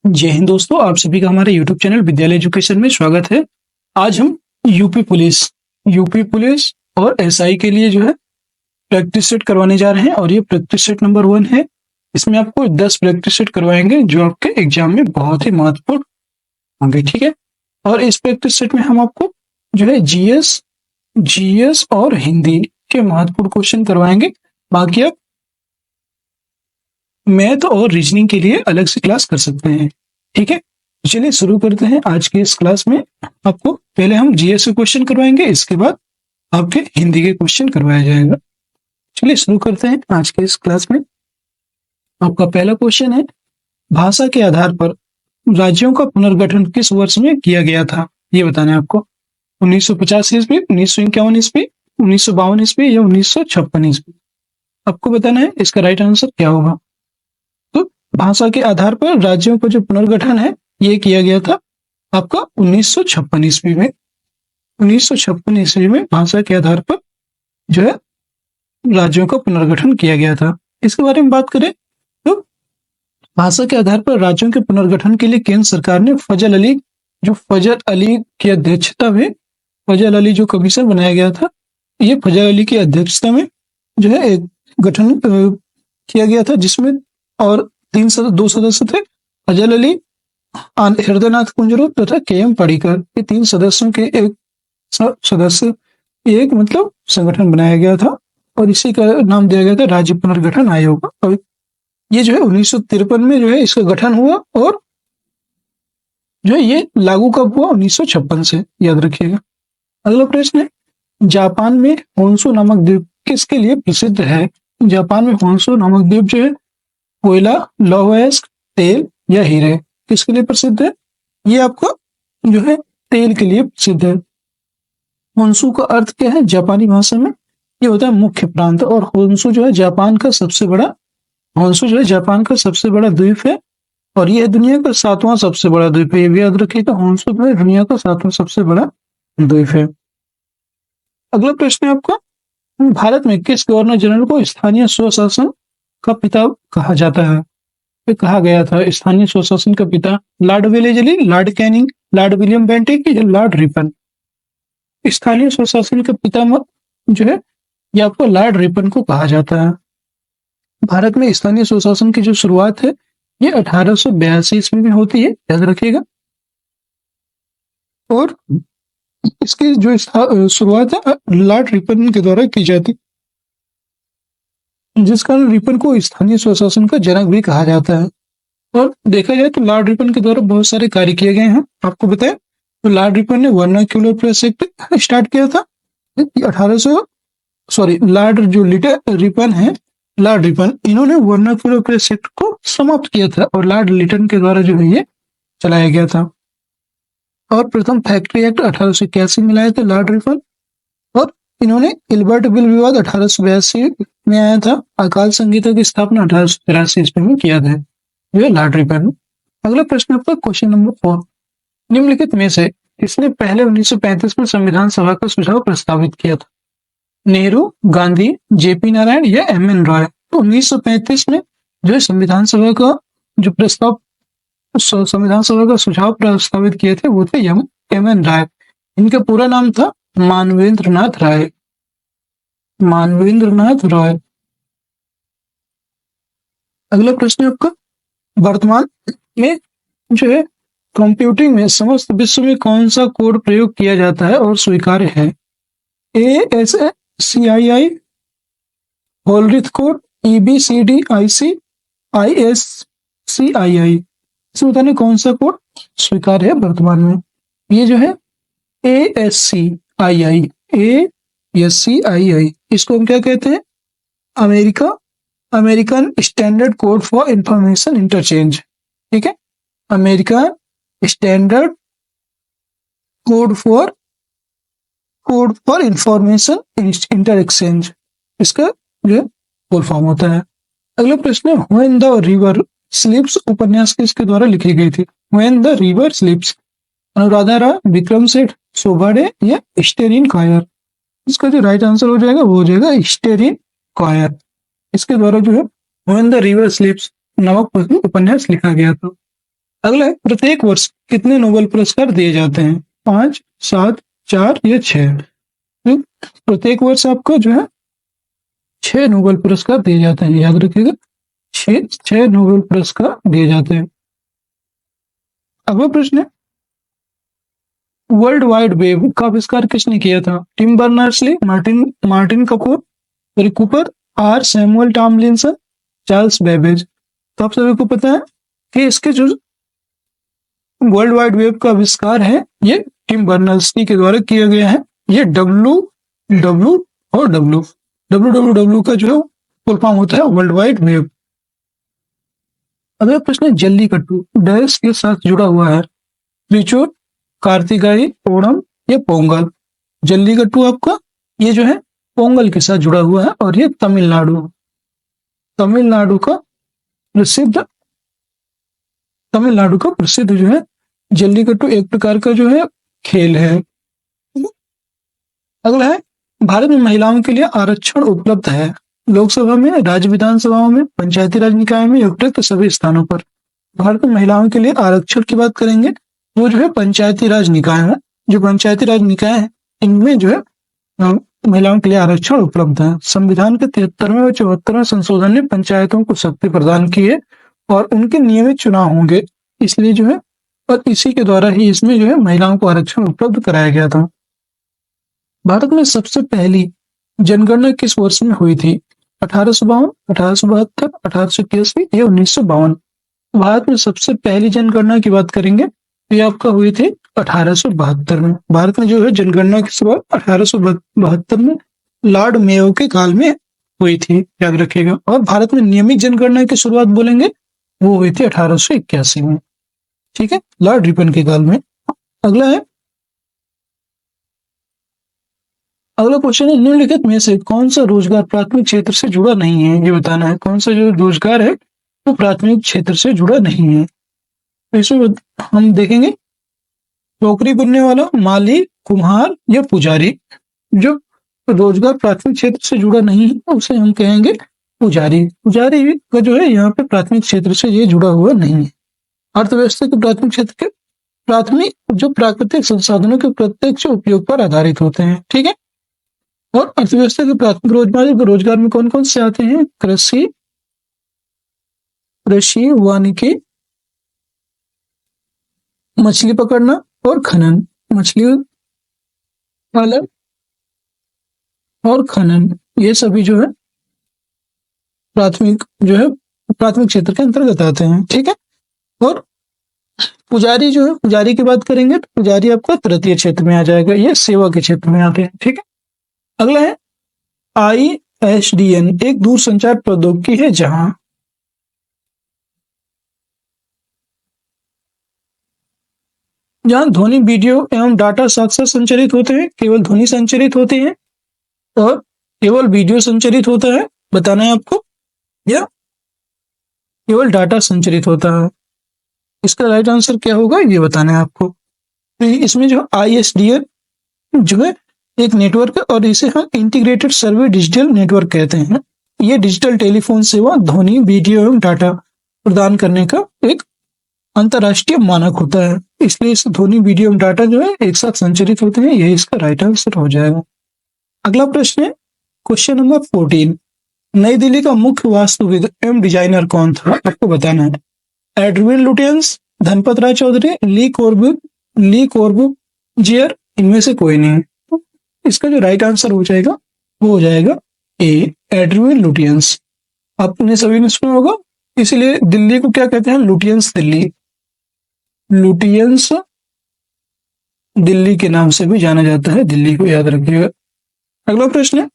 जय हिंद दोस्तों, आप सभी का हमारे YouTube चैनल विद्यालय एजुकेशन में स्वागत है। आज हम यूपी पुलिस और एसआई के लिए जो है प्रैक्टिस सेट करवाने जा रहे हैं और ये प्रैक्टिस सेट नंबर 1 है। इसमें आपको 10 प्रैक्टिस सेट करवाएंगे जो आपके एग्जाम में बहुत ही महत्वपूर्ण होंगे, ठीक है। और इस प्रैक्टिस सेट में हम आपको जो है जीएस और हिंदी के महत्वपूर्ण क्वेश्चन करवाएंगे। बाकी आप मैथ और रीजनिंग के लिए अलग से क्लास कर सकते हैं, ठीक है। चलिए शुरू करते हैं। आज के इस क्लास में आपको पहले हम जीएस के क्वेश्चन करवाएंगे, इसके बाद आपके हिंदी के क्वेश्चन करवाया जाएगा। चलिए शुरू करते हैं आज के इस क्लास में। आपका पहला क्वेश्चन है, भाषा के आधार पर राज्यों का पुनर्गठन किस वर्ष में किया गया था? ये बताना है आपको। 1950 ईस्वी, 1951 ईस्वी, 1952 ईस्वी या 1956 ईस्वी। आपको बताना है इसका राइट आंसर क्या होगा। भाषा के आधार पर राज्यों का जो पुनर्गठन है ये किया गया था आपका 1956 ईस्वी में। 1956 ईस्वी में भाषा के आधार पर जो है राज्यों का पुनर्गठन किया गया था। इसके बारे में बात करें तो भाषा के आधार पर राज्यों के पुनर्गठन के लिए केंद्र सरकार ने फजल अली की अध्यक्षता में फजल अली जो कमीशन बनाया गया था, ये फजल अली की अध्यक्षता में जो है एक गठन किया गया था, जिसमें और दो सदस्य थे, फजल अली, हृदयनाथ कुंजरू तथा के.एम. पाड़ीकर। ये 3 सदस्यों के एक मतलब संगठन बनाया गया था और इसी का नाम दिया गया था राज्य पुनर्गठन आयोग। और ये जो है 1953 में जो है इसका गठन हुआ और जो है ये लागू कब हुआ? 1956 से, याद रखिएगा। अगला प्रश्न है, जापान में होन्शु नामक द्वीप किसके लिए प्रसिद्ध है? जापान में होन्शु नामक द्वीप जो है कोयला, लौह अयस्क, तेल या हीरे किसके लिए प्रसिद्ध है? ये आपका जो है तेल के लिए प्रसिद्ध है। होन्शु का अर्थ क्या है जापानी भाषा में? ये होता है मुख्य प्रांत। और होन्शु जो है जापान का सबसे बड़ा द्वीप है और यह दुनिया का 7वां सबसे बड़ा द्वीप है। ये भी याद रखिएगा, होन्शु जो है दुनिया का 7वां सबसे बड़ा द्वीप है। अगला प्रश्न है आपका, भारत में किस गवर्नर जनरल को स्थानीय स्वशासन का पिता कहा जाता है? कहा गया था स्थानीय स्वशासन का पिता Lord Wellesley, Lord Canning, Lord William Bentinck या लॉर्ड रिपन। स्थानीय स्वशासन का पिता जो है ये आपको लॉर्ड रिपन को कहा जाता है। भारत में स्थानीय स्वशासन की जो शुरुआत है ये 1882 ईस्वी में होती है, याद रखिएगा। और इसकी जो शुरुआत है लॉर्ड रिपन के द्वारा की जाती, जिस कारण रिपन को स्थानीय स्वशासन का जनक भी कहा जाता है। और देखा जाए तो लॉर्ड रिपन के द्वारा बहुत सारे कार्य किए गए हैं। आपको बताएं तो लॉर्ड रिपन ने वर्नाक्यूलर प्रेस एक्ट स्टार्ट किया था। लॉर्ड रिपन इन्होंने वर्नाक्यूलर प्रेस एक्ट को समाप्त किया था और लॉर्ड लिटन के द्वारा जो है ये चलाया गया था। और प्रथम फैक्ट्री एक्ट 1881 में लाए थे लॉर्ड रिपन। और इन्होंने इल्बर्ट बिल विवाद 1882 में आया था। अकाल संहिता की स्थापना 1883 ईस्वी में किया था लॉर्ड रिपन। अगला प्रश्न आपका क्वेश्चन नंबर 4, निम्नलिखित में से किसने पहले 1935 में संविधान सभा का सुझाव प्रस्तावित किया था? नेहरू, गांधी, जेपी नारायण या एम.एन. रॉय। तो 1935 में जो है संविधान सभा का सुझाव प्रस्तावित किए थे वो थे एम.एन. राय। इनका पूरा नाम था मानवेंद्रनाथ रॉय। अगला प्रश्न है आपका, वर्तमान में जो है कंप्यूटिंग में समस्त विश्व में कौन सा कोड प्रयोग किया जाता है और स्वीकार्य है? ASCII, Hollerith code, EBCDIC, ISCII। इसमें बताने कौन सा कोड स्वीकार्य है वर्तमान में? ये जो है ASCII। इसको हम क्या कहते हैं? American standard code for information interchange, ठीक है। American standard code for information inter exchange, इसका जो फुल फॉर्म होता है। अगला प्रश्न है, व्हेन द रिवर स्लिप्स उपन्यास किसके द्वारा लिखी गई थी? When the river slips, Anuradha Roy, Vikram Seth, Shobha De या स्टेरिन कॉयर। इसका जो राइट आंसर हो जाएगा वो हो जाएगा स्टेरिन कॉयर। इसके द्वारा जो है व्हेन द रिवर स्लिप्स नामक उपन्यास लिखा गया था। अगला है, प्रत्येक वर्ष कितने नोबेल पुरस्कार दिए जाते हैं? 5, 7, 4 या 6? प्रत्येक वर्ष आपको जो है 6 नोबेल पुरस्कार दिए जाते हैं, याद रखिएगा, 6 नोबेल पुरस्कार दिए जाते हैं। अगला प्रश्न है, वर्ल्ड वाइड वेब का आविष्कार किसने किया था? Tim Berners-Lee, Martin Kapoor, Rick Cooper, or Samuel Tomlinson, Charles Babbage. तो आप सभी को पता है कि इसके जो वर्ल्ड वाइड वेब का आविष्कार है ये टिम बर्नर्स-ली के द्वारा किया गया है। ये डब्ल्यू का जो फुल फॉर्म होता है वर्ल्ड वाइड वेब। अगला प्रश्न है, जल्लीकट्टू डैश के साथ जुड़ा हुआ है? त्रिचूर, कार्तिकाई, ओणम या पोंगल? जल्लीकट्टू आपका ये जो है पोंगल के साथ जुड़ा हुआ है और ये तमिलनाडु का प्रसिद्ध जो है जल्लीकट्टू एक प्रकार का जो है खेल है। अगला है, भारत में महिलाओं के लिए आरक्षण उपलब्ध है? लोकसभा में, राज्य विधानसभाओं में, पंचायती राज निकाय में, उपयुक्त सभी स्थानों पर? भारत में महिलाओं के लिए आरक्षण की बात करेंगे वो जो है पंचायती राज निकाय है। जो पंचायती राज निकाय है इनमें जो है महिलाओं के लिए आरक्षण उपलब्ध है। संविधान के 73वें और 74वें संशोधन ने पंचायतों को शक्ति प्रदान की है और उनके नियमित चुनाव होंगे, इसलिए जो है और इसी के द्वारा ही इसमें जो है महिलाओं को आरक्षण उपलब्ध कराया गया था। भारत में सबसे पहली जनगणना किस वर्ष में हुई थी? 1852, 1872, 1881 या 1952? भारत में सबसे पहली जनगणना की बात करेंगे तो ये आपका हुई थी 1872 में। भारत में जो है जनगणना की शुरुआत 1872 में लॉर्ड मेयो के काल में हुई थी, याद रखिएगा। और भारत में नियमित जनगणना की शुरुआत बोलेंगे वो हुई थी 1881 में, ठीक है, लॉर्ड रिपन के काल में। अगला क्वेश्चन है, निम्नलिखित में से कौन सा रोजगार प्राथमिक क्षेत्र से जुड़ा नहीं है? ये बताना है कौन सा जो रोजगार है वो प्राथमिक क्षेत्र से जुड़ा नहीं है। तो इसमें हम देखेंगे टोकरी बुनने वाला, माली, कुम्हार या पुजारी। जो रोजगार प्राथमिक क्षेत्र से जुड़ा नहीं है उसे हम कहेंगे पुजारी का जो है यहाँ पे प्राथमिक क्षेत्र से ये जुड़ा हुआ नहीं है। अर्थव्यवस्था के प्राथमिक क्षेत्र के प्राथमिक जो प्राकृतिक संसाधनों के प्रत्यक्ष उपयोग पर आधारित होते हैं, ठीक है। और अर्थव्यवस्था के प्राथमिक रोजगार में कौन कौन से आते हैं? कृषि, वानिकी, मछली पकड़ना और खनन, मछली पालन और खनन, ये सभी जो है प्राथमिक क्षेत्र के अंतर्गत आते हैं, ठीक है। और पुजारी जो है, पुजारी की बात करेंगे तो पुजारी आपका तृतीय क्षेत्र में आ जाएगा, ये सेवा के क्षेत्र में आते हैं, ठीक है। अगला है, ISDN एक दूरसंचार प्रौद्योगिकी है जहां ध्वनि, वीडियो एवं डाटा साथ साथ संचरित होते हैं। केवल ध्वनि संचरित होती है और केवल वीडियो संचरित होता है, बताना है आपको, या केवल डाटा संचरित होता है। इसका राइट आंसर क्या होगा ये बताना है आपको। तो इसमें जो ISDN जो है एक नेटवर्क है और इसे हम इंटीग्रेटेड सर्वे डिजिटल नेटवर्क कहते हैं। ये डिजिटल टेलीफोन सेवा ध्वनि, वीडियो एवं डाटा प्रदान करने का एक अंतरराष्ट्रीय मानक होता है, इसलिए इस ध्वनि, वीडियो एवं डाटा जो है एक साथ संचरित होते हैं, यही इसका राइट आंसर हो जाएगा। अगला प्रश्न है, क्वेश्चन नंबर 14, नई दिल्ली का मुख्य वास्तुविद एवं डिजाइनर कौन था? आपको बताना है। एडविन लुटियंस, धनपत राय चौधरी, ली कॉर्बुजियर, इनमें से कोई नहीं। तो इसका जो राइट आंसर हो जाएगा वो हो जाएगा ए, एडविन लुटियंस। आपने सभी ने सुना होगा, इसलिए दिल्ली को क्या कहते हैं? लुटियंस दिल्ली। लुटियंस दिल्ली के नाम से भी जाना जाता है, दिल्ली को याद रखिएगा। अगला प्रश्न है,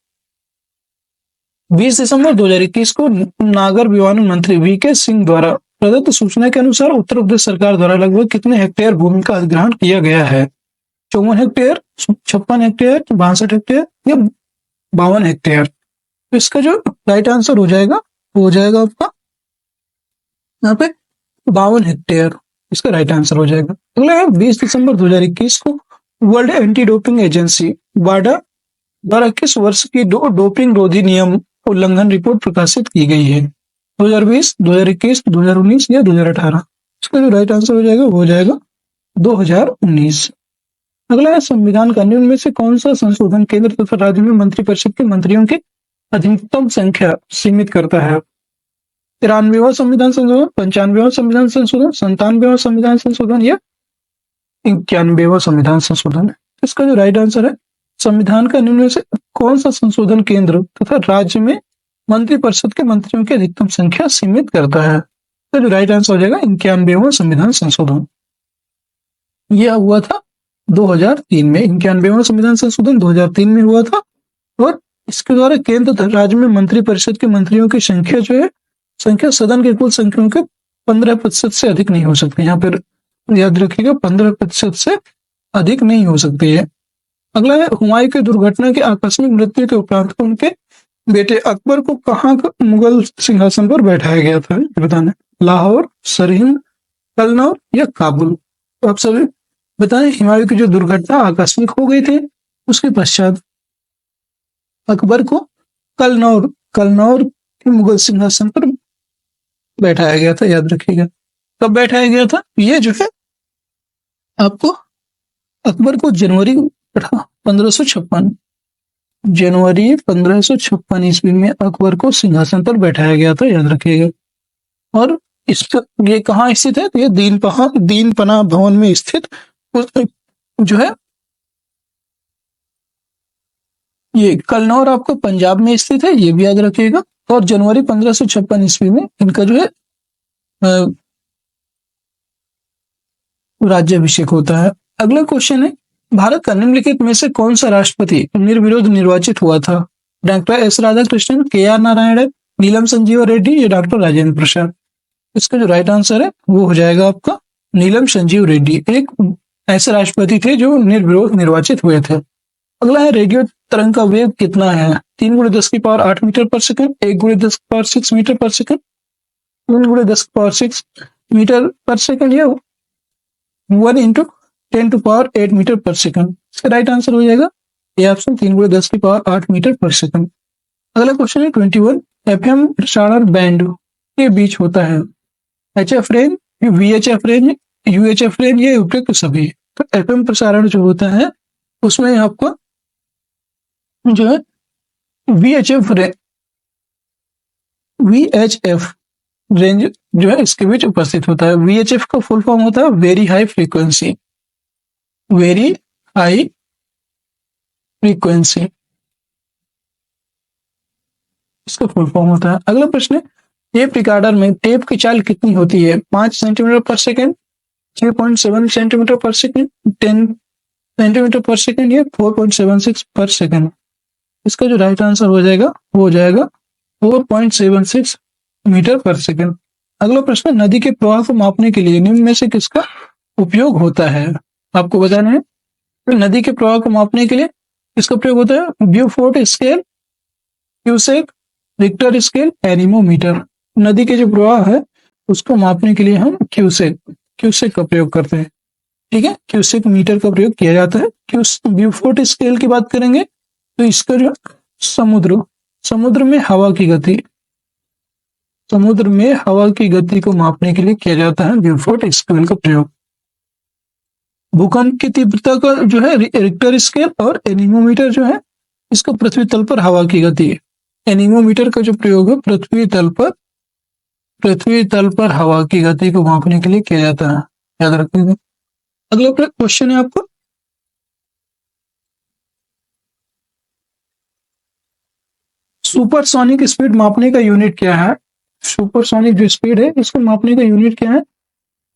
20 दिसंबर 2021 को नागर विमानन मंत्री VK सिंह द्वारा प्रदत्त सूचना के अनुसार उत्तर प्रदेश सरकार द्वारा लगभग कितने हेक्टेयर भूमि का अधिग्रहण किया गया है? 54 हेक्टेयर, 56 हेक्टेयर, 62 हेक्टेयर या 52 हेक्टेयर? तो इसका जो राइट आंसर हो जाएगा वो हो जाएगा आपका यहाँ पे 52 हेक्टेयर, इसका राइट आंसर हो जाएगा। अगला है, 20 दिसंबर 2021 को वर्ल्ड एंटी डोपिंग एजेंसी वाडा द्वारा किस वर्ष की डोपिंग रोधी नियम उल्लंघन रिपोर्ट प्रकाशित की गई है? 2020, 2021, 2019 या 2018? इसका जो राइट आंसर हो जाएगा वो हो जाएगा 2019। अगला है संविधान का निम्न में से कौन सा संशोधन केंद्र तथा राज्य में मंत्रिपरिषद के मंत्रियों की अधिकतम संख्या सीमित करता है? 93वां संविधान संशोधन, 95वां संविधान संशोधन, 97वां संविधान संशोधन या 91वां संविधान संशोधन? इसका जो राइट आंसर है, संविधान का निम्न में से कौन सा संशोधन केंद्र तथा राज्य में मंत्रिपरिषद के मंत्रियों की अधिकतम संख्या सीमित करता है? तो जो राइट आंसर हो जाएगा 91वां संविधान संशोधन। यह हुआ था 2003 में। 91वां संविधान संशोधन 2003 में हुआ था और इसके द्वारा केंद्र तथा राज्य में मंत्रिपरिषद के मंत्रियों की संख्या जो है, संख्या सदन के कुल संख्याओं के 15% से अधिक नहीं हो सकती। यहाँ पर याद रखिएगा 15% से अधिक नहीं हो सकती है। अगला है हुमायूं की दुर्घटना की आकस्मिक मृत्यु के उपरांत उनके बेटे अकबर को कहाँ मुगल सिंहासन पर बैठाया गया था? ये बताना। लाहौर, सरहिंद, कन्नौज या काबुल? तो आप सभी बताएं। हुमायूं की जो दुर्घटना आकस्मिक हो गई थी उसके पश्चात अकबर को कन्नौज के मुगल सिंहासन पर बैठाया गया था। याद रखिएगा कब बैठाया गया था? ये जो है आपको अकबर को जनवरी 1556 ईस्वी में अकबर को सिंहासन पर बैठाया गया था। याद रखिएगा। और इस ये कहाँ स्थित है? तो ये दीन पनाह भवन में स्थित जो है ये कन्नौज आपको पंजाब में स्थित है, ये भी याद रखिएगा। और जनवरी 1556 ईस्वी में इनका जो है राज्याभिषेक होता है। अगला क्वेश्चन है भारत का निम्नलिखित में से कौन सा राष्ट्रपति निर्विरोध निर्वाचित हुआ था? Doctor S Radhakrishnan, K R. Narayan, Neelam Sanjiva Reddy या डॉक्टर राजेंद्र प्रसाद? इसका जो राइट आंसर है वो हो जाएगा आपका नीलम संजीव रेड्डी। एक ऐसे राष्ट्रपति थे जो निर्विरोध निर्वाचित हुए थे। अगला है रेडियो तरंग का वेग कितना है? 3 × 10⁸ मीटर पर सेकंड, 1 × 10⁶ मीटर पर सेकंड, 3 × 10⁶ मीटर पर सेकंड या 1 × 10⁸ मीटर पर सेकंड? इसका राइट आंसर हो जाएगा ये ऑप्शन 3 × 10⁸ मीटर पर सेकंड। अगला क्वेश्चन है 21 FM प्रसारण बैंड के बीच होता है? HF range, VHF range, UHF range या उपयुक्त सभी? तो FM प्रसारण जो होता है उसमें आपको जो है VHF रेंज जो है इसके बीच उपस्थित होता है। VHF का फुल फॉर्म होता है very high frequency, very high frequency इसका फुल फॉर्म होता है। अगला प्रश्न है टेप रिकॉर्डर में टेप की चाल कितनी होती है? 5 सेंटीमीटर पर सेकंड, 6.7 सेंटीमीटर पर सेकंड, 10 सेंटीमीटर पर सेकंड या 4.76 पर सेकंड? इसका जो राइट आंसर हो जाएगा वो हो जाएगा 4.76 मीटर पर सेकंड। अगला प्रश्न नदी के प्रवाह को मापने के लिए निम्न में से किसका उपयोग होता है? आपको बताना है तो नदी के प्रवाह को मापने के लिए किसका प्रयोग होता है? Beaufort scale, cusec, Richter scale, anemometer? नदी के जो प्रवाह है उसको मापने के लिए हम क्यूसेक का प्रयोग करते हैं। ठीक है, क्यूसेक मीटर का प्रयोग किया जाता है। ब्यूफोर्ट स्केल की बात करेंगे तो इसका जो समुद्र में हवा की गति को मापने के लिए किया जाता है ब्यूफोर्ट स्केल का प्रयोग। भूकंप की तीव्रता का जो है रिक्टर स्केल और एनीमोमीटर जो है इसको पृथ्वी तल पर हवा की गति, एनीमोमीटर का जो प्रयोग है पृथ्वी तल पर हवा की गति को मापने के लिए किया जाता है। याद रखिएगा। अगला क्वेश्चन है आपको सुपरसोनिक स्पीड मापने का यूनिट क्या है? सुपरसोनिक जो स्पीड है इसको मापने का यूनिट क्या है?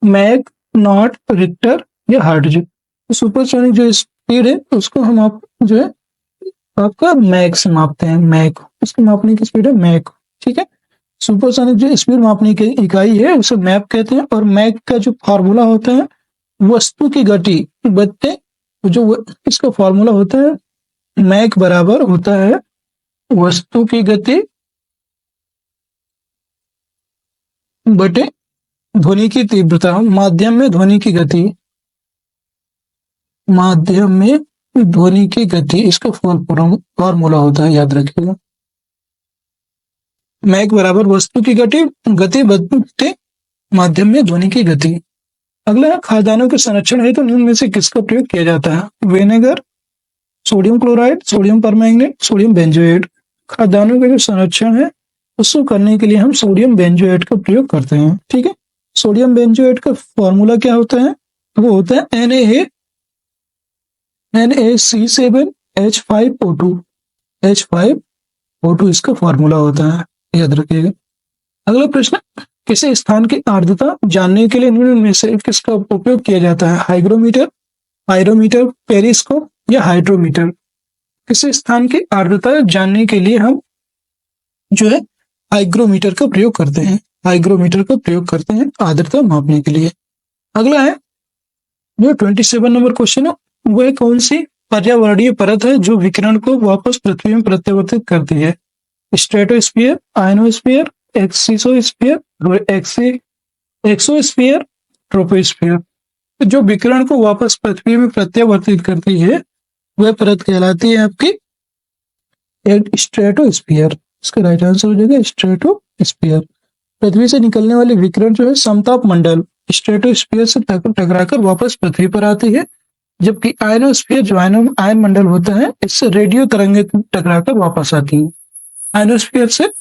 मैक, नॉट, रिक्टर या हर्ट्ज? सुपरसोनिक जो स्पीड है उसको हम आप जो है आपका मैक से मापते हैं। मैक इसको मापने की स्पीड है मैक। ठीक है, सुपरसोनिक जो स्पीड मापने की इकाई है उसे मैक कहते हैं। और मैक का जो फॉर्मूला होता है वस्तु की गति बट्टे जो इसका फॉर्मूला होता है मैक बराबर होता है वस्तु की गति बटे ध्वनि की तीव्रता। माध्यम में ध्वनि की गति इसका फॉर्मूला होता है। याद रखिएगा मैक बराबर वस्तु की गति बटे माध्यम में ध्वनि की गति। अगला है खाद्यान्नों के संरक्षण हेतु निम्न में से किसका प्रयोग किया जाता है? Vinegar, sodium chloride, sodium permanganate, sodium benzoate. खाद्यान्नों का जो संरक्षण है उसको करने के लिए हम सोडियम बेंजोएट का प्रयोग करते हैं। ठीक है, सोडियम बेंजोएट का फॉर्मूला क्या होता है? वो होता है NaC7H5O2। H5O2 इसका फॉर्मूला होता है, याद रखिएगा। अगला प्रश्न, किसी स्थान की आर्द्रता जानने के लिए निम्न में से किसका उपयोग किया जाता है? हाइग्रोमीटर, पायरोमीटर, पेरिस्कोप या हाइड्रोमीटर। किसी स्थान की आर्द्रता जानने के लिए हम जो है हाइग्रोमीटर का प्रयोग करते हैं। हाइग्रोमीटर का प्रयोग करते हैं आर्द्रता मापने के लिए। अगला है जो 27 नंबर क्वेश्चन है, वह कौन सी पर्यावरणीय परत है जो विकिरण को वापस पृथ्वी में प्रत्यावर्तित करती है? स्ट्रेटोस्फीयर, आयनोस्फीयर, एक्सिसोस्फीयर, एक्सोस्फीयर, ट्रोपोस्फीयर। जो विकिरण को वापस पृथ्वी में प्रत्यावर्तित करती है वह परत कहलाती है आपकी स्ट्रेटोस्फीयर। इसका राइट आंसर हो जाएगा स्ट्रेटोस्फीयर। पृथ्वी से निकलने वाले विकिरण जो है समताप मंडल स्ट्रेटोस्फीयर से टकराकर वापस पृथ्वी पर आती है, जबकि आयनोस्फीयर जो आयन मंडल होता है इससे रेडियो तरंगे टकराकर वापस आती है। आयनोस्फीयर से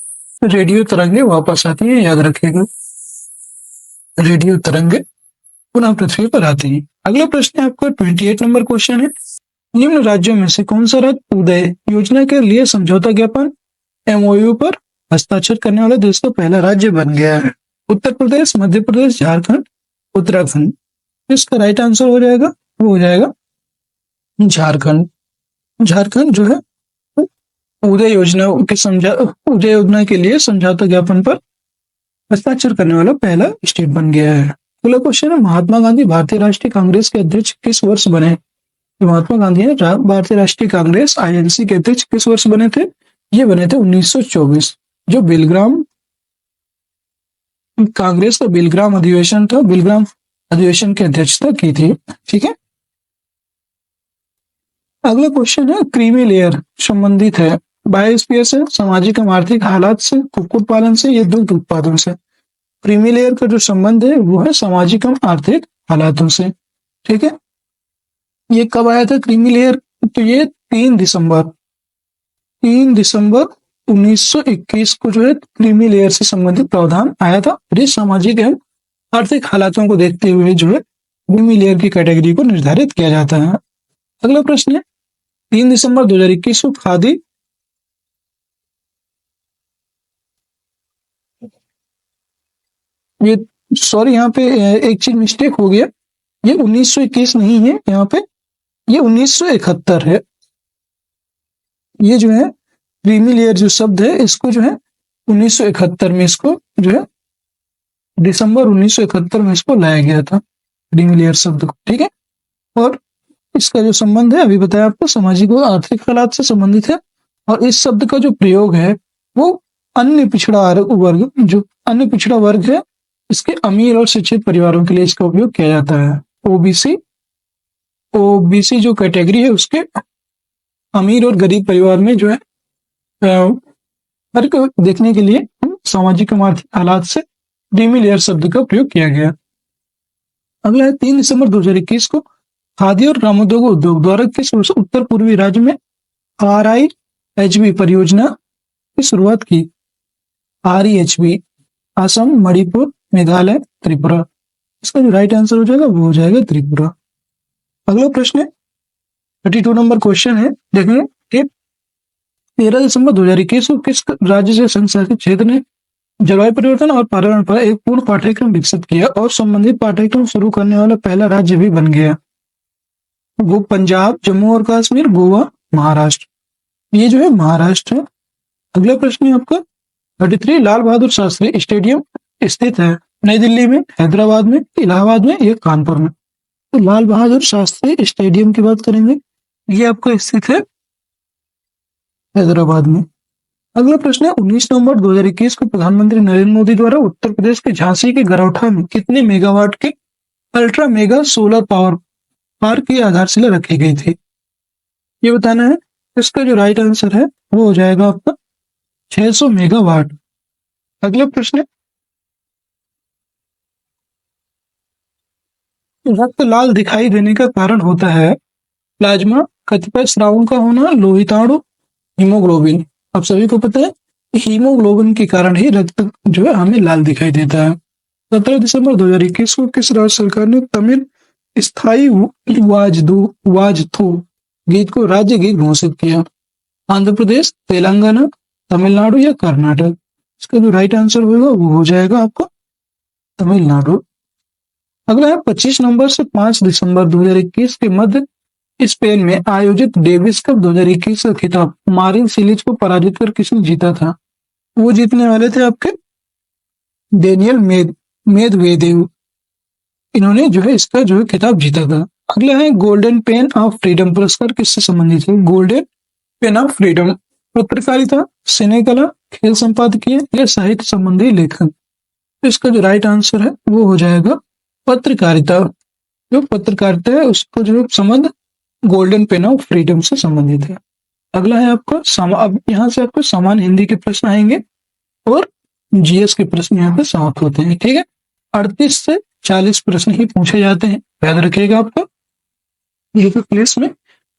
रेडियो तरंगे वापस आती है, याद रखिएगा, रेडियो तरंगे पुनः पृथ्वी पर आती है। अगला प्रश्न है आपका 28 नंबर क्वेश्चन है, निम्न राज्यों में से कौन सा राज्य उदय योजना के लिए समझौता ज्ञापन MOU पर हस्ताक्षर करने वाला देश का पहला राज्य बन गया है? उत्तर प्रदेश, मध्य प्रदेश, झारखंड, उत्तराखंड। इसका राइट आंसर हो जाएगा, वो हो जाएगा झारखंड। झारखंड जो है उदय योजना के लिए समझौता ज्ञापन पर हस्ताक्षर करने वाला पहला स्टेट बन गया है। अगला क्वेश्चन है, महात्मा गांधी भारतीय राष्ट्रीय कांग्रेस के अध्यक्ष किस वर्ष बने? महात्मा गांधी है भारतीय राष्ट्रीय कांग्रेस INC के अध्यक्ष किस वर्ष बने थे? ये बने थे 1924। जो बिलग्राम कांग्रेस का बिलग्राम अधिवेशन था, बिलग्राम अधिवेशन की अध्यक्षता की थी। ठीक है, अगला क्वेश्चन है, क्रीमी लेयर संबंधित है बायोस्फीयर से, सामाजिक एवं आर्थिक हालात से, कुक्कुट पालन से या दुग्ध उत्पादन से? क्रीमी लेयर का जो संबंध है वो है सामाजिक एवं आर्थिक हालातों से। ठीक है, ये कब आया था क्रीमी लेयर? तो ये 3 दिसंबर 1921 को जो है क्रीमी लेयर से संबंधित प्रावधान आया था। ये सामाजिक एवं आर्थिक हालातों को देखते हुए जो है क्रीमी लेयर की कैटेगरी को निर्धारित किया जाता है। अगला प्रश्न है, 3 दिसंबर 2021 को खादी ये सॉरी यहाँ पे एक चीज मिस्टेक हो गया, ये 1921 नहीं है, यहाँ पे ये 1971 है। ये जो है क्रीमी लेयर जो शब्द है इसको जो है 1971 में इसको जो है दिसंबर 1971 में इसको लाया गया था, क्रीमी लेयर शब्द को। ठीक है, और इसका जो संबंध है अभी बताया आपको, सामाजिक और आर्थिक हालात से संबंधित है। और इस शब्द का जो प्रयोग है वो अन्य पिछड़ा वर्ग है, इसके अमीर और शिक्षित परिवारों के लिए इसका उपयोग किया जाता है। ओबीसी जो कैटेगरी है उसके अमीर और गरीब परिवार में जो है फर्क देखने के लिए सामाजिक और आर्थिक हालात से क्रीमी लेयर शब्द का प्रयोग किया गया। अगला है, 3 दिसंबर 2021 को खादी और ग्रामोद्योग उद्योग द्वारा किस उत्तर पूर्वी राज्य में RIHB परियोजना की शुरुआत की? RIHB असम, मणिपुर, मेघालय, त्रिपुरा। इसका जो राइट आंसर हो जाएगा वो हो जाएगा त्रिपुरा। अगला प्रश्न है 32 नंबर क्वेश्चन है, देखेंगे कि 13 दिसंबर 2021 को किस राज्य से संघशासित क्षेत्र ने जलवायु परिवर्तन और पर्यावरण पर एक पूर्ण पाठ्यक्रम विकसित किया और संबंधित पाठ्यक्रम शुरू करने वाला पहला राज्य भी बन गया? वो पंजाब, जम्मू और कश्मीर, गोवा, महाराष्ट्र। ये जो है महाराष्ट्र है। अगला प्रश्न है आपका 33, लाल बहादुर शास्त्री स्टेडियम स्थित है नई दिल्ली में, हैदराबाद में, इलाहाबाद में या कानपुर में? तो लाल बहादुर शास्त्री स्टेडियम की बात करेंगे, ये आपका स्थित है हैदराबाद में। अगला प्रश्न है 19 नवंबर 2021 को प्रधानमंत्री नरेंद्र मोदी द्वारा उत्तर प्रदेश के झांसी के गरौठा में कितने मेगावाट के ultra mega solar power park की आधारशिला रखी गई थी? ये बताना है। इसका जो राइट आंसर है वो हो जाएगा आपका 600 मेगावाट। अगला प्रश्न है रक्त लाल दिखाई देने का कारण होता है प्लाज्मा, कतिपय स्रावों का होना, लोहिताणु, हीमोग्लोबिन। अब सभी को पता है हीमोग्लोबिन के कारण ही रक्त जो है हमें लाल दिखाई देता है। 17 दिसंबर 2021 को किस राज्य सरकार ने तमिल स्थाई वाजथू गीत को राज्य गीत घोषित किया? आंध्र प्रदेश, तेलंगाना, तमिलनाडु या कर्नाटक? इसका जो राइट आंसर होगा वो हो जाएगा आपको तमिलनाडु। अगला है 25 नवंबर से 5 दिसंबर 2021 के मध्य स्पेन में आयोजित डेविस कप 2021 का खिताब मारिन सिलिच को पराजित कर किसने जीता था? वो जीतने वाले थे आपके डेनियल मेदवेदेव। इन्होंने जो है इसका जो है खिताब जीता था। अगला है गोल्डन पेन ऑफ फ्रीडम पुरस्कार किससे संबंधित है? गोल्डन पेन ऑफ फ्रीडम पत्रकारिता, सिनेकला, खेल संपादकीय या साहित्य संबंधी लेखन? तो इसका जो राइट आंसर है वो हो जाएगा पत्रकारिता। जो पत्रकारिता है उसको जो संबंध गोल्डन पेन ऑफ फ्रीडम से संबंधित है। अगला है आपका अब यहाँ से आपको सामान्य हिंदी के प्रश्न आएंगे और जीएस के प्रश्न यहाँ पे समाप्त होते हैं। ठीक है, 38 से 40 प्रश्न ही पूछे जाते हैं, याद रखिएगा आपको ये प्लेस में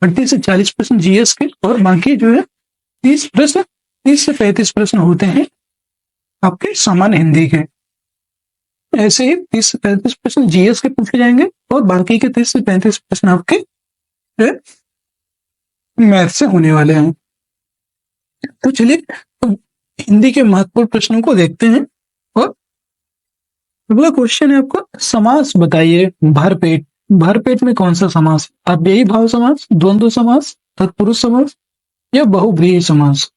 38 से 40 प्रश्न जीएस के, और बाकी जो है 30 से 35 प्रश्न होते हैं आपके सामान्य हिंदी के। ऐसे ही 30 से 35 प्रश्न जीएस के पूछे जाएंगे और बाकी के 30 से 35 प्रश्न आपके मैथ से होने वाले हैं। तो चलिए हिंदी के महत्वपूर्ण प्रश्नों को देखते हैं। और अगला क्वेश्चन है आपको समास बताइए भरपेट। भरपेट में कौन सा समास? अव्ययी भाव समास, द्वंद्व समास, तत्पुरुष समास या बहुव्रीहि समास?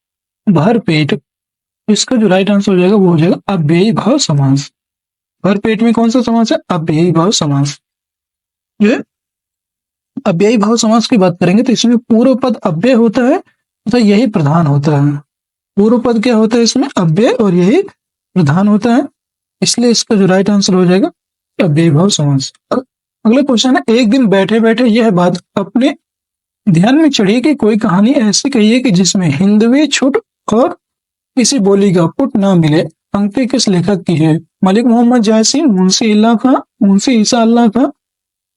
भरपेट, इसका जो राइट आंसर हो जाएगा वो हो जाएगा अव्ययी भाव समास। भरपेट में कौन सा समास है? अव्ययी भाव समास। जो है अव्ययी भाव समास की बात करेंगे तो इसमें पूर्व पद अव्यय होता है तथा यही प्रधान होता है। पूर्व पद क्या होता है इसमें? अव्यय, और यही प्रधान होता है, इसलिए इसका जो राइट आंसर हो जाएगा अव्ययी भाव समास। अगला क्वेश्चन है एक दिन बैठे बैठे यह बात अपने ध्यान में चढ़ी कि कोई कहानी ऐसी कहिए कि जिसमें हिंदवी छुट और किसी बोली का पुट ना मिले। पंक्ति किस लेखक की है? मलिक मोहम्मद जायसी, मुंशी इल्ला खां, मुंशी ईसा अल्लाह खां,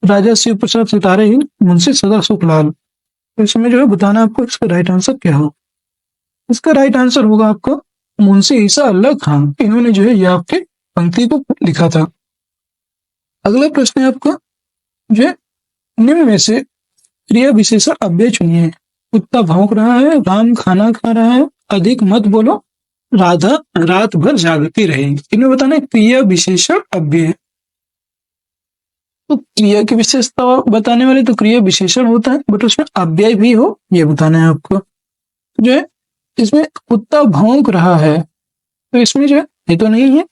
राजा शिव प्रसाद सितारे हिंद, मुंशी सदर सुखलाल। तो इसमें जो है बताना आपको इसका राइट आंसर क्या हो। इसका राइट आंसर होगा आपको मुंशी ईसा अल्लाह खां। इन्होंने जो है ये आपके पंक्ति को लिखा था। अगला प्रश्न है आपका जो निम्न में से क्रिया विशेषण अव्यय चुनिए। कुत्ता भौंक रहा है, राम खाना खा रहा है, अधिक मत बोलो, राधा रात भर जागती रही। इन्हें बताना है क्रिया विशेषण अव्यय। तो क्रिया की विशेषता बताने वाले तो क्रिया विशेषण होता है, बट उसमें अव्यय भी हो ये बताना है आपको। जो है इसमें कुत्ता भौंक रहा है तो इसमें जो है ये तो नहीं है,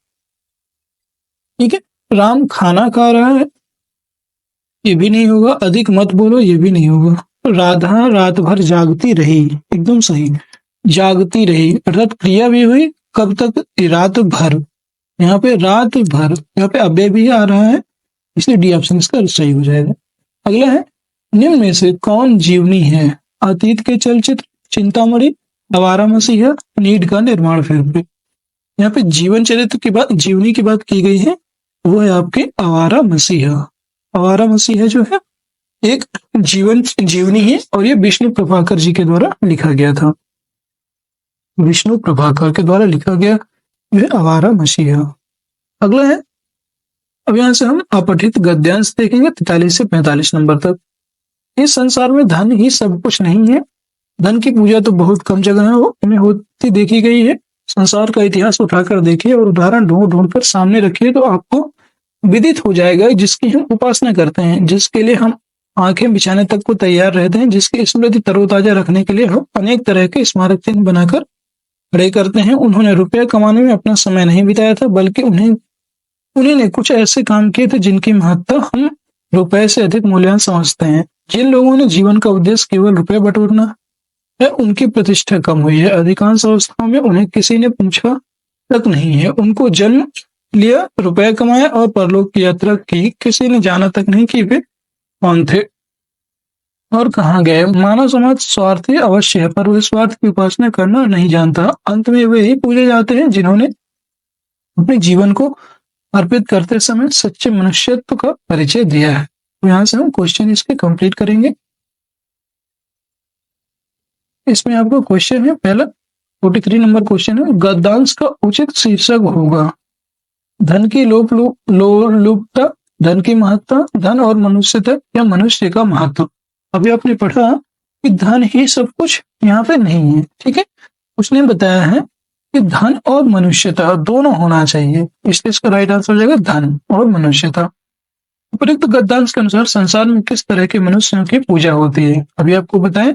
ठीक है। राम खाना खा रहा है ये भी नहीं होगा, अधिक मत बोलो ये भी नहीं होगा। राधा रात भर जागती रही, एकदम सही, जागती रही अर्थात क्रिया भी हुई, कब तक? रात भर। यहाँ पे रात भर, यहाँ पे अव्यय भी आ रहा है, इसलिए डी ऑप्शन इसका सही हो जाएगा। अगला है निम्न में से कौन जीवनी है? अतीत के चलचित्र, चिंतामणि, आवारा मसीहा, नीड का निर्माण फिल्म। यहाँ पे जीवन चरित्र की बात, जीवनी की बात की गई है, वो है आपके आवारा मसीहा। आवारा मसीहा जो है एक जीवनी है और ये विष्णु प्रभाकर जी के द्वारा लिखा गया था। विष्णु प्रभाकर के द्वारा लिखा गया जो है आवारा मसीहा। अगला है अब यहाँ से हम अपठित गद्यांश देखेंगे 43 से 45 नंबर तक। इस संसार में धन ही सब कुछ नहीं है, धन की पूजा तो बहुत कम जगह है वो उन्हें होती देखी गई है। संसार का इतिहास उठाकर देखिए और उदाहरण ढूंढ कर सामने रखिए तो आपको विदित हो जाएगा जिसकी हम उपासना करते हैं, जिसके लिए हम आंखें बिछाने तक को तैयार रहते हैं, जिसकी स्मृति तरोताजा रखने के लिए हम अनेक तरह के स्मारक चिन्ह बनाकर खड़े करते हैं। उन्होंने रुपया कमाने में अपना समय नहीं बिताया था, बल्कि उन्होंने कुछ ऐसे काम किए थे जिनकी महत्ता हम रुपए से अधिक मूल्यवान समझते हैं। जिन लोगों ने जीवन का उद्देश्य केवल रुपये बटोरना है उनकी प्रतिष्ठा कम हुई है। अधिकांश अवस्थाओं में उन्हें किसी ने पूछा तक नहीं है। उनको जन्म लिया, रुपया कमाया और परलोक की यात्रा की, किसी ने जाना तक नहीं कि वे कौन थे और कहाँ गए। मानव समाज स्वार्थी अवश्य है पर वह स्वार्थ की उपासना करना नहीं जानता। अंत में वे ही पूजे जाते हैं जिन्होंने अपने जीवन को अर्पित करते समय सच्चे मनुष्यत्व का परिचय दिया है। तो यहाँ से हम क्वेश्चन इसके कंप्लीट करेंगे। इसमें आपका क्वेश्चन है पहला 43 नंबर क्वेश्चन है, गद्यांश का उचित शीर्षक होगा धन की लोलुपता, धन की महत्ता, धन और मनुष्यता या मनुष्य का महत्व। अभी आपने पढ़ा कि धन ही सब कुछ यहाँ पे नहीं है, ठीक है। उसने बताया है कि धन और मनुष्यता दोनों होना चाहिए, इसलिए इसका राइट आंसर हो जाएगा धन और मनुष्यता। उपयुक्त गद्यांश के अनुसार संसार में किस तरह के मनुष्यों की पूजा होती है। अभी आपको बताएं,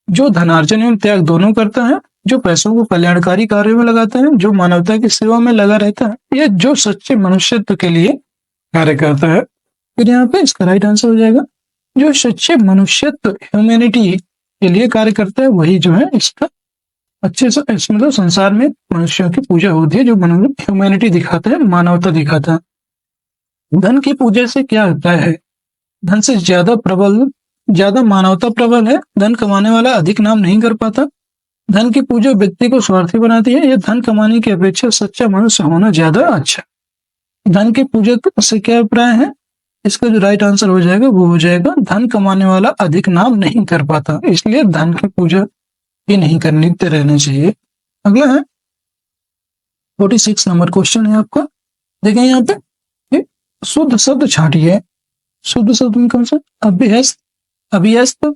जो धनार्जन एवं त्याग दोनों करता है, जो पैसों को कल्याणकारी कार्यों में लगाता है, जो मानवता की सेवा में लगा रहता है, या जो सच्चे मनुष्यत्व के लिए कार्य करता है। फिर यहाँ पे इसका राइट आंसर हो जाएगा जो सच्चे मनुष्यत्व ह्यूमैनिटी के लिए कार्य करता है, वही जो है इसका अच्छे से मतलब संसार में मनुष्यों की पूजा होती है, जो ह्यूमैनिटी दिखाता है, मानवता दिखाता है। धन की पूजा से क्या होता है, धन से ज्यादा मानवता प्रबल है, धन कमाने वाला अधिक नाम नहीं कर पाता, धन की पूजा व्यक्ति को स्वार्थी बनाती है, या धन कमाने की अपेक्षा सच्चा मनुष्य होना ज्यादा अच्छा। धन की पूजा से क्या अभिप्राय है, इसका जो राइट आंसर हो जाएगा वो हो जाएगा धन कमाने वाला अधिक नाम नहीं कर पाता, इसलिए धन की पूजा भी नहीं करनी रहना चाहिए। अगला है 46 नंबर क्वेश्चन है आपका। देखें यहाँ पे शुद्ध शब्द छांटिए। शुद्ध शब्द में कौन सा, अभ्यस्त, अभियस्त,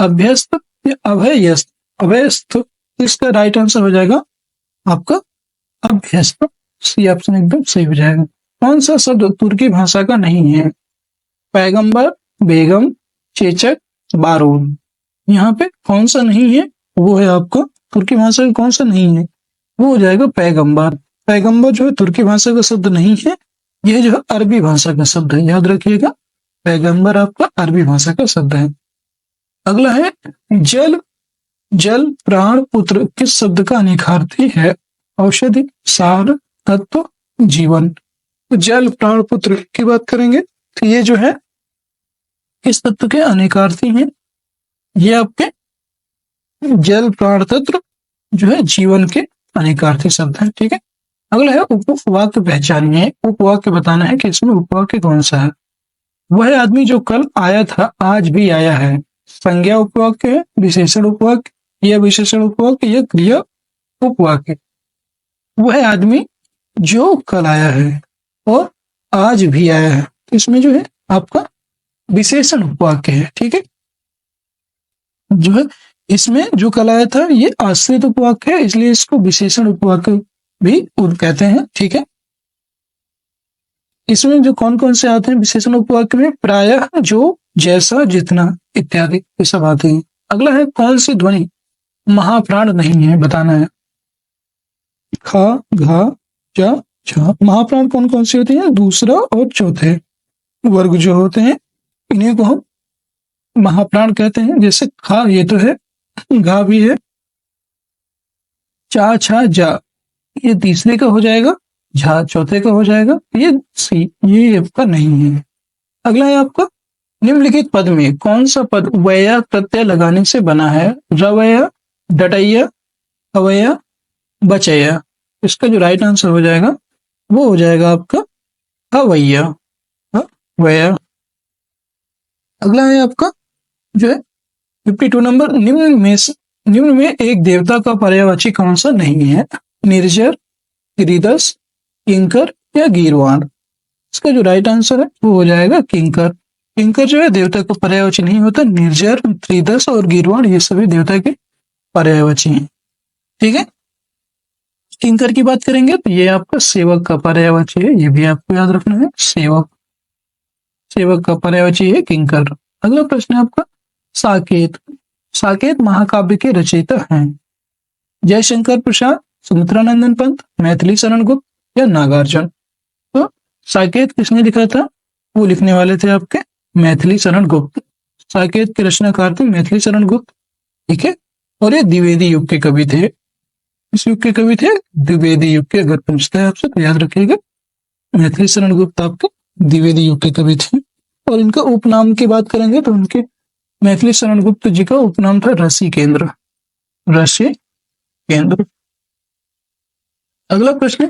अभ्यस्त या अभयस्त। अभयस्त, इसका राइट आंसर हो जाएगा आपका अभ्यस्त। सी ऑप्शन एकदम सही हो जाएगा। कौन सा शब्द तुर्की भाषा का नहीं है, पैगंबर, बेगम, चेचक, बारूद। यहाँ पे कौन सा नहीं है, वो है आपका तुर्की भाषा का कौन सा नहीं है, वो हो जाएगा पैगंबर। पैगंबर जो है तुर्की भाषा का शब्द नहीं है, यह जो है अरबी भाषा का शब्द है, याद रखिएगा। पैगंबर आपका अरबी भाषा का शब्द है। अगला है जल, जल प्राण पुत्र किस शब्द का अनिखार्थी है, औषधि, सार, तत्व, जीवन। तो जल प्राण पुत्र की बात करेंगे तो ये जो है किस तत्व के अनिखार्थी हैं, ये आपके जल प्राण तत्व जो है जीवन के अनिखार्थी शब्द है, ठीक है। अगला है उपवाक्य पहचानिए। उपवाक्य बताना है कि इसमें उपवाक्य कौन सा है। वह आदमी जो कल आया था आज भी आया है, संज्ञा उपवाक्य है, विशेषण उपवाक्य या विशेषण उपवाक्य या क्रिया उपवाक्य। वह आदमी जो कल आया है और आज भी आया है, इसमें जो है आपका विशेषण उपवाक्य है, ठीक है। जो है इसमें जो कल आया था ये आश्रित उपवाक्य है, इसलिए इसको विशेषण उपवाक्य भी कहते हैं, ठीक है। इसमें जो कौन कौन से आते हैं विशेषण उपवाक्य में, प्रायः, जो, जैसा, जितना इत्यादि ये सब आते हैं। अगला है कौन सी ध्वनि महाप्राण नहीं है, बताना है। खा, घा, चा, छा। महाप्राण कौन कौन सी होती है, दूसरा और चौथे वर्ग जो होते हैं इन्हीं को हम महाप्राण कहते हैं। जैसे खा ये तो है, घा भी है, चा, छा, जा ये तीसरे का हो जाएगा, झा चौथे का हो जाएगा, ये सी ये आपका नहीं है। अगला है आपका निम्नलिखित पद में कौन सा पद वया प्रत्यय लगाने से बना है, रवैया, डटैया, अवैया, बचैया। इसका जो राइट आंसर हो जाएगा वो हो जाएगा आपका अवैया, वैया। अगला है आपका जो है 52 नंबर, निम्न में एक देवता का पर्यायवाची कौन सा नहीं है, निर्जर, त्रिदश, किंकर या गीरवाण। इसका जो राइट आंसर है वो हो जाएगा किंकर। किंकर जो है देवता का पर्यायवाची नहीं होता, निर्जर, त्रिदश और गीरवाण ये सभी देवता के पर्यायवाची हैं, ठीक है। किंकर की बात करेंगे तो ये आपका सेवक का पर्यायवाची है, ये भी आपको याद रखना है, सेवक, सेवक का पर्यायवाची है किंकर। अगला प्रश्न है आपका साकेत। साकेत महाकाव्य के रचयिता हैं, जयशंकर प्रसाद, सुमित्रानंदन पंत, मैथिली शरण गुप्त या नागार्जुन। तो साकेत किसने लिखा था, वो लिखने वाले थे आपके मैथिली शरण गुप्त। साकेत के रचनाकार थे मैथिली शरण गुप्त, ठीक है। और ये द्विवेदी युग के कवि थे, इस युग के कवि थे द्विवेदी युग के। अगर पूछता है आपसे तो याद रखिएगा मैथिली शरण गुप्त आपके द्विवेदी युग के कवि थे। और इनका उपनाम की बात करेंगे तो उनके मैथिली शरण गुप्त जी का उपनाम था ऋषि केंद्र, ऋषि केंद्र। अगला प्रश्न,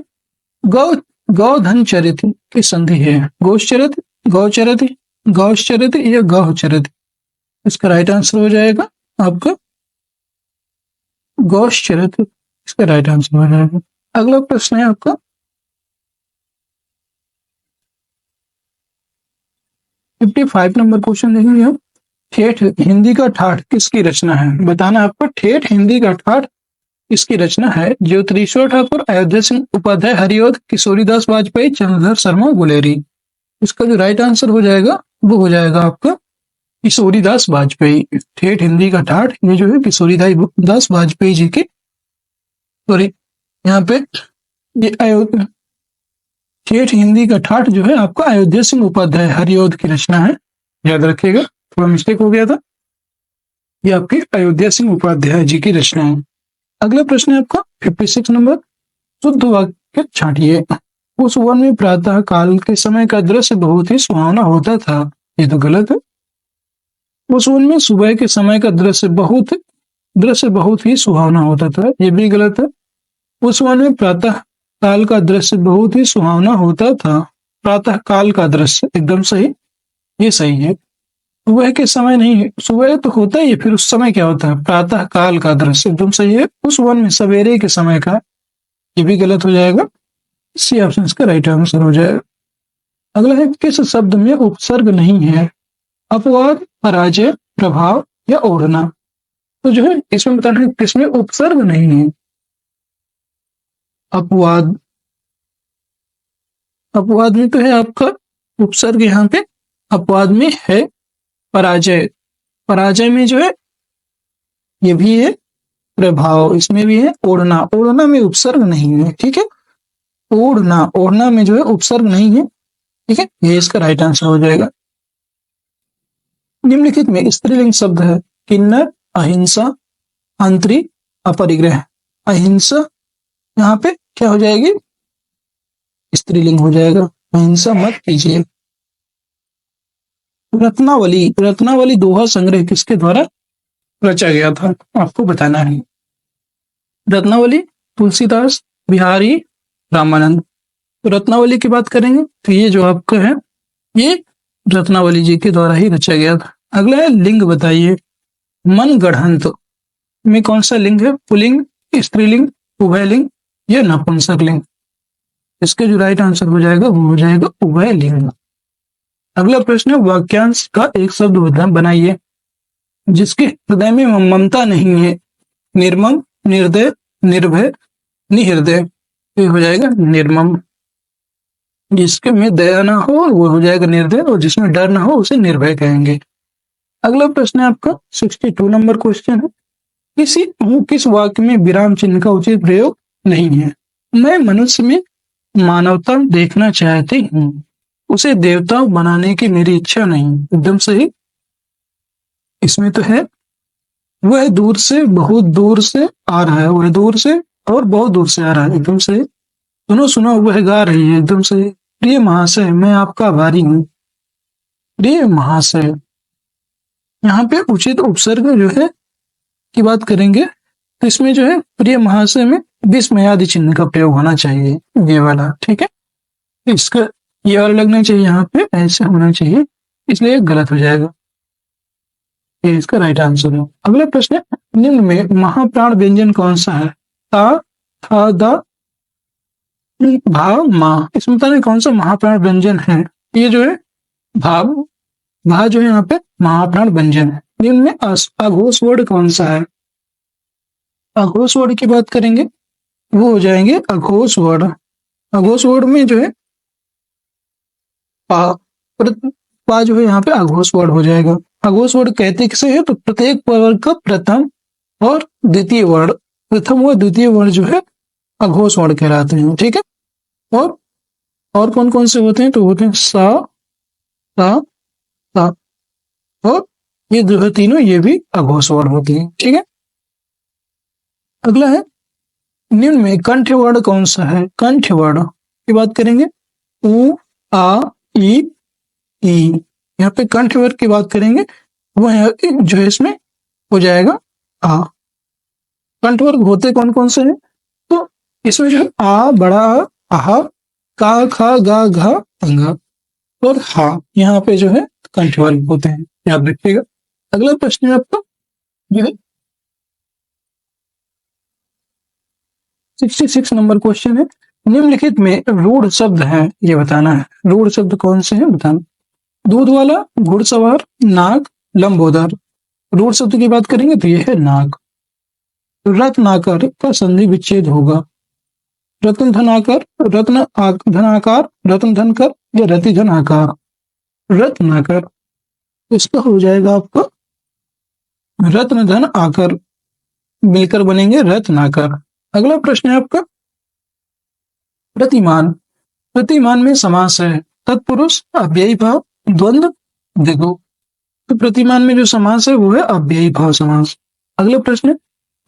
गौधन चरित की संधि है? गोश्चरित, गौचरित, गौश्चरित या गौचरित? इसका राइट आंसर हो जाएगा आपका गौश्चरित, इसका राइट आंसर हो जाएगा। अगला प्रश्न है आपका 55 नंबर क्वेश्चन देखेंगे हम। ठेठ हिंदी का ठाठ किसकी रचना है? बताना है आपको ठेठ हिंदी का ठाठ किसकी रचना है? ज्योतिरीश्वर ठाकुर, अयोध्या सिंह उपाध्याय, हरिऔध, किशोरीदास वाजपेयी, चंद्रधर शर्मा गुलेरी? इसका जो राइट आंसर हो जाएगा वो हो जाएगा आपका किशोरीदास वाजपेयी। ठेठ हिंदी का ठाठ ये जो है किशोरीदास वाजपेयी जी की, सॉरी यहाँ पे ये अयोध्या, ठेठ हिंदी का ठाठ जो है आपका अयोध्या सिंह उपाध्याय हरिऔध की रचना है, याद रखिएगा, थोड़ा मिस्टेक हो गया था, ये आपकी अयोध्या सिंह उपाध्याय जी की रचना है। अगला प्रश्न है आपका 56 नंबर, शुद्ध वाक्य छांटिए। उस वन में प्रातः काल के समय का दृश्य बहुत ही सुहावना होता था, ये तो गलत है। उस वन में सुबह के समय का दृश्य बहुत ही सुहावना होता था, ये भी गलत है। उस वन में प्रातः काल का दृश्य बहुत ही सुहावना होता था, प्रातः काल का दृश्य एकदम सही, ये सही है। सुबह के समय नहीं, सुबह तो होता ही है, फिर उस समय क्या होता है? प्रातः काल का दृश्य एकदम सही है। उस वन में सवेरे के समय का, ये भी गलत हो जाएगा, सी ऑप्शन इसका राइट आंसर हो जाएगा। अगला है किस शब्द में उपसर्ग नहीं है? अपवाद, पराजय, प्रभाव या ओढ़ना? तो जो है इसमें बताना है किसमें उपसर्ग नहीं है। अपवाद, अपवाद में तो है आपका उपसर्ग, यहाँ पे अपवाद में है पराजय, पराजय में जो है ये भी है प्रभाव, इसमें भी है ओढ़ना, ओढ़ना में उपसर्ग नहीं है, ठीक है। ओढ़ना, ओढ़ना में जो है उपसर्ग नहीं है, ठीक है, ये इसका राइट आंसर हो जाएगा। निम्नलिखित में स्त्रीलिंग शब्द है किन्नर, अहिंसा, अंतरी, अपरिग्रह। अहिंसा यहाँ पे क्या हो जाएगी? स्त्रीलिंग हो जाएगा, अहिंसा मत कीजिए। रत्नावली, रत्नावली दोहा संग्रह किसके द्वारा रचा गया था? आपको बताना है। रत्नावली तुलसीदास, बिहारी, रामानंद। तो रत्नावली की बात करेंगे तो ये जो आपका है ये रत्नावली जी के द्वारा ही रचा गया था। अगला है लिंग बताइए। मन गढ़ंत में कौन सा लिंग है? पुल्लिंग, स्त्रीलिंग, उभयलिंग या नपुंसक लिंग? इसका जो राइट आंसर हो जाएगा वो हो जाएगा उभयलिंग। अगला प्रश्न है वाक्यांश का एक शब्द बनाइए जिसके हृदय में ममता नहीं है। निर्मम, निर्दय, निर्भय, निहृदय। ये हो जाएगा निर्मम। जिसके में दया ना हो वो हो जाएगा निर्दय, और जिसमें डर ना हो उसे निर्भय कहेंगे। अगला प्रश्न है आपका 62 नंबर क्वेश्चन है किस वाक्य में विराम चिन्ह का उचित प्रयोग नहीं है? मैं मनुष्य में मानवता देखना चाहती हूँ, उसे देवता बनाने की मेरी इच्छा नहीं। एकदम सही। इसमें तो है वह दूर से बहुत दूर से आ रहा है, वह दूर से और बहुत दूर से आ रहा है, एकदम सही। सुनो सुनो वह गा रही है, एकदम सही। प्रिय महाशय मैं आपका आभारी हूँ, प्रिय महाशय। यहाँ पे उचित उपसर्ग जो है की बात करेंगे तो इसमें जो है प्रिय महाशय में विस्मयादि चिन्ह का प्रयोग होना चाहिए, ये वाला, ठीक है। इसका ये वाला लगना चाहिए, यहाँ पे ऐसे होना चाहिए, इसलिए गलत हो जाएगा, ये इसका राइट आंसर है। अगला प्रश्न है निम्न में महाप्राण व्यंजन कौन सा है? ता, था, दा, भा, मा। इसमें बताने कौन सा महाप्राण व्यंजन है? ये जो है भाव, भा जो है यहाँ पे महाप्राण व्यंजन है। निम्न में अघोष वर्ण कौन सा है? अघोष वर्ण की बात करेंगे वो हो जाएंगे अघोष वर्ण। अघोष वर्ण में जो है पा जो है यहाँ पे अघोष वर्ण हो जाएगा। अघोष वर्ण कहते किसे है? तो प्रत्येक वर्ग का प्रथम और द्वितीय वर्ण, प्रथम व द्वितीय वर्ण जो है अघोष वर्ण कहलाते हैं, ठीक है। और कौन कौन से होते हैं? तो होते हैं सा, ता, ता, और ये जो है तीनों ये भी अघोष वर्ण होती है, ठीक है। अगला है निम्न में कंठ वर्ण कौन सा है? कंठ वर्ण की बात करेंगे उ, आ, ई, ई। यहाँ पे कंठ वर्ण की बात करेंगे वह जो है इसमें हो जाएगा आ। कंठ वर्ग होते कौन कौन से हैं? तो इसमें जो आ, बड़ा आ, आहा, का खा गा घा अंगा और हा यहाँ पे जो है कंठ वाले होते हैं, याद रखिएगा। अगला प्रश्न है आपका, ये 66 नंबर क्वेश्चन है। निम्नलिखित में रूढ़ शब्द है, ये बताना है। रूढ़ शब्द कौन से हैं बताना। दूध वाला, घुड़सवार, नाग, लंबोदर। रूढ़ शब्द की बात करेंगे तो यह है नाग। रत्नाकर का संधि विच्छेद होगा। रत्न धनाकर, धनाकार, रत्न धनकर या रति धनाकार। रत्नाकर, इसका हो जाएगा आपका रत्न धन आकर, मिलकर बनेंगे रत्नाकर। अगला प्रश्न है आपका, प्रतिमान। प्रतिमान में समास है तत्पुरुष, अव्ययी भाव, द्वंद्व, देखो। तो प्रतिमान में जो समास है वो है अव्ययी भाव समास। अगला प्रश्न है,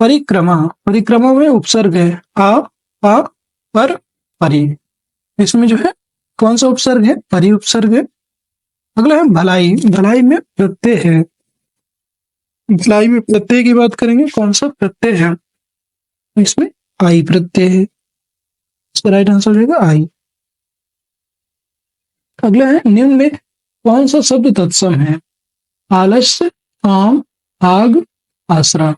परिक्रमा। परिक्रमा में उपसर्ग है आ, पर, परि। इसमें जो है कौन सा उपसर्ग है, परि उपसर्ग है। अगला है भलाई। भलाई में प्रत्यय है। भलाई में प्रत्यय की बात करेंगे, कौन सा प्रत्यय है, इसमें आई प्रत्यय है। इसका राइट आंसर हो जाएगा आई। अगला है, निम्न में कौन सा शब्द तत्सम है। आलस्य, आम, आग, आसरा।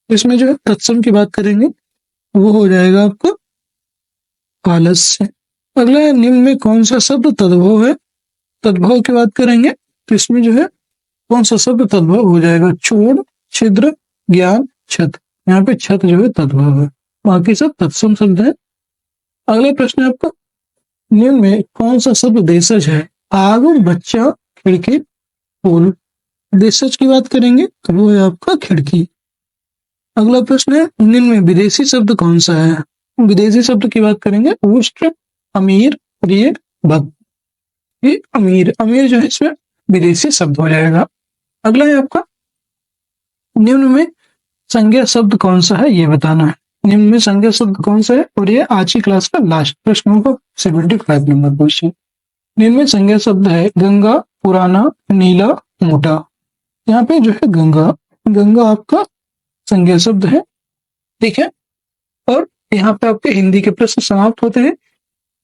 इसमें जो है तत्सम की बात करेंगे वो हो जाएगा आपको आलस्य। अगला है, निम्न में कौन सा शब्द तद्भव है। तद्भव की बात करेंगे तो इसमें जो है कौन सा शब्द तद्भव हो जाएगा, छोड़, छिद्र, ज्ञान, छत। यहाँ पे छत जो है तद्भव है, बाकी सब तत्सम शब्द है। अगला प्रश्न है आपका, निम्न में कौन सा शब्द देशज है। आग, बच्चा, खिड़की, फूल। देशज की बात करेंगे तो वो है आपका खिड़की। अगला प्रश्न है, निम्न में विदेशी शब्द कौन सा है। विदेशी शब्द की बात करेंगे उष्ट, अमीर, प्रिय, भक्त। ये अमीर, अमीर जो है इसमें विदेशी शब्द हो जाएगा। अगला है आपका, निम्न में संज्ञा शब्द कौन सा है ये बताना है। निम्न में संज्ञा शब्द कौन सा है, और ये आज की क्लास का लास्ट प्रश्न होगा, 75 नंबर क्वेश्चन। निम्न में संज्ञा शब्द है गंगा, पुराना, नीला, मोटा। यहाँ पे जो है गंगा, गंगा आपका संज्ञा शब्द है, ठीक है। और यहाँ पे आपके हिंदी के प्रश्न समाप्त होते हैं।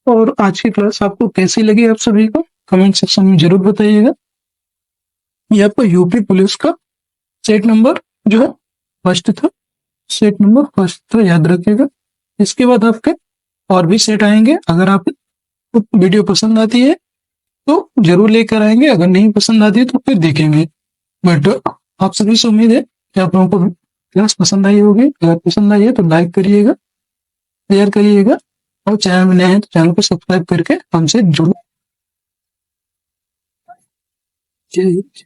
और आज की क्लास आपको कैसी लगी आप सभी को कमेंट सेक्शन में जरूर बताइएगा। ये आपका यूपी पुलिस का सेट नंबर जो है फर्स्ट था, सेट नंबर फर्स्ट था, याद रखिएगा। इसके बाद आपके और भी सेट आएंगे। अगर आपको वीडियो पसंद आती है तो जरूर लेकर आएंगे, अगर नहीं पसंद आती है तो फिर देखेंगे। बट आप सभी से उम्मीद है कि आप लोगों को क्लास पसंद आई होगी। अगर पसंद आई है तो लाइक करिएगा, शेयर करिएगा, और चैनल में नए हैं तो चैनल को सब्सक्राइब करके हमसे जुड़ो। जय हिंद।